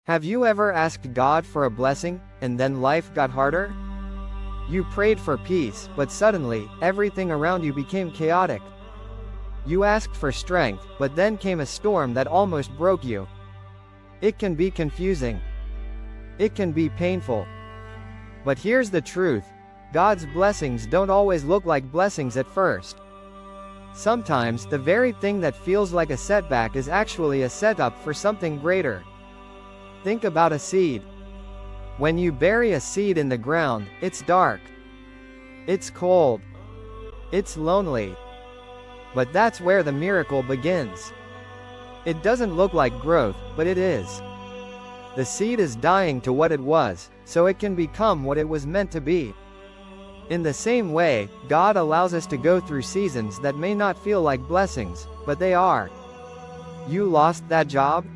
Have you ever asked God for a blessing, and then life got harder? You prayed for peace, but suddenly, everything around you became chaotic. You asked for strength, but then came a storm that almost broke you. It can be confusing. It can be painful. But here's the truth. God's blessings don't always look like blessings at first. Sometimes, the very thing that feels like a setback is actually a setup for something greater. Think about a seed. When you bury a seed in the ground, it's dark. It's cold. It's lonely. But that's where the miracle begins. It doesn't look like growth, but it is. The seed is dying to what it was, so it can become what it was meant to be. In the same way, God allows us to go through seasons that may not feel like blessings, but they are. You lost that job?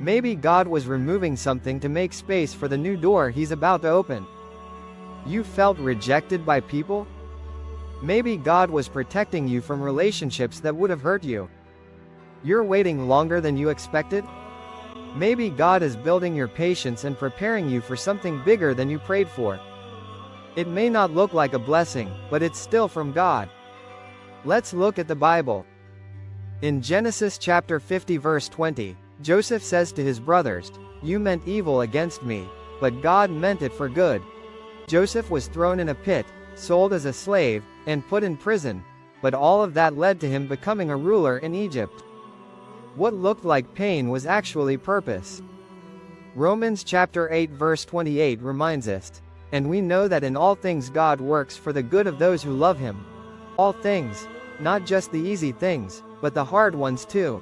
Maybe God was removing something to make space for the new door He's about to open. You felt rejected by people? Maybe God was protecting you from relationships that would have hurt you. You're waiting longer than you expected? Maybe God is building your patience and preparing you for something bigger than you prayed for. It may not look like a blessing, but it's still from God. Let's look at the Bible. In Genesis chapter 50 verse 20, Joseph says to his brothers, "You meant evil against me, but God meant it for good." Joseph was thrown in a pit, sold as a slave, and put in prison, but all of that led to him becoming a ruler in Egypt. What looked like pain was actually purpose. Romans chapter 8 verse 28 reminds us, "And we know that in all things God works for the good of those who love Him." All things, not just the easy things, but the hard ones too.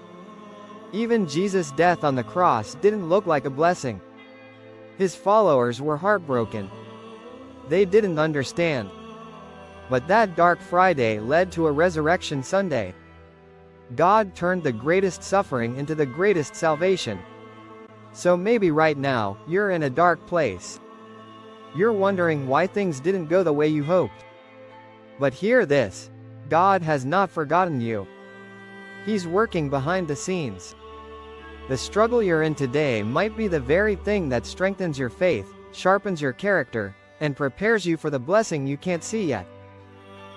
Even Jesus' death on the cross didn't look like a blessing. His followers were heartbroken. They didn't understand. But that dark Friday led to a resurrection Sunday. God turned the greatest suffering into the greatest salvation. So maybe right now, you're in a dark place. You're wondering why things didn't go the way you hoped. But hear this. God has not forgotten you. He's working behind the scenes. The struggle you're in today might be the very thing that strengthens your faith, sharpens your character, and prepares you for the blessing you can't see yet.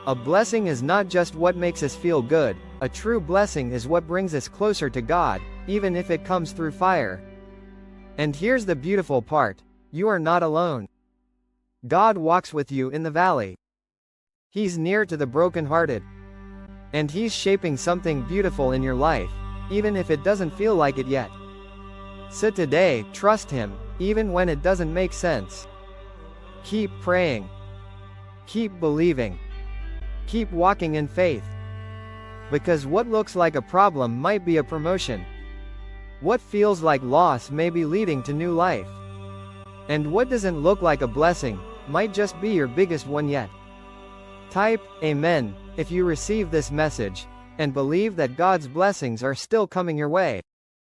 A blessing is not just what makes us feel good, a true blessing is what brings us closer to God, even if it comes through fire. And here's the beautiful part. You are not alone. God walks with you in the valley. He's near to the brokenhearted. And He's shaping something beautiful in your life, even if it doesn't feel like it yet. So today, trust Him, even when it doesn't make sense. Keep praying. Keep believing. Keep walking in faith. Because what looks like a problem might be a promotion. What feels like loss may be leading to new life. And what doesn't look like a blessing might just be your biggest one yet. Type Amen if you receive this message, and believe that God's blessings are still coming your way.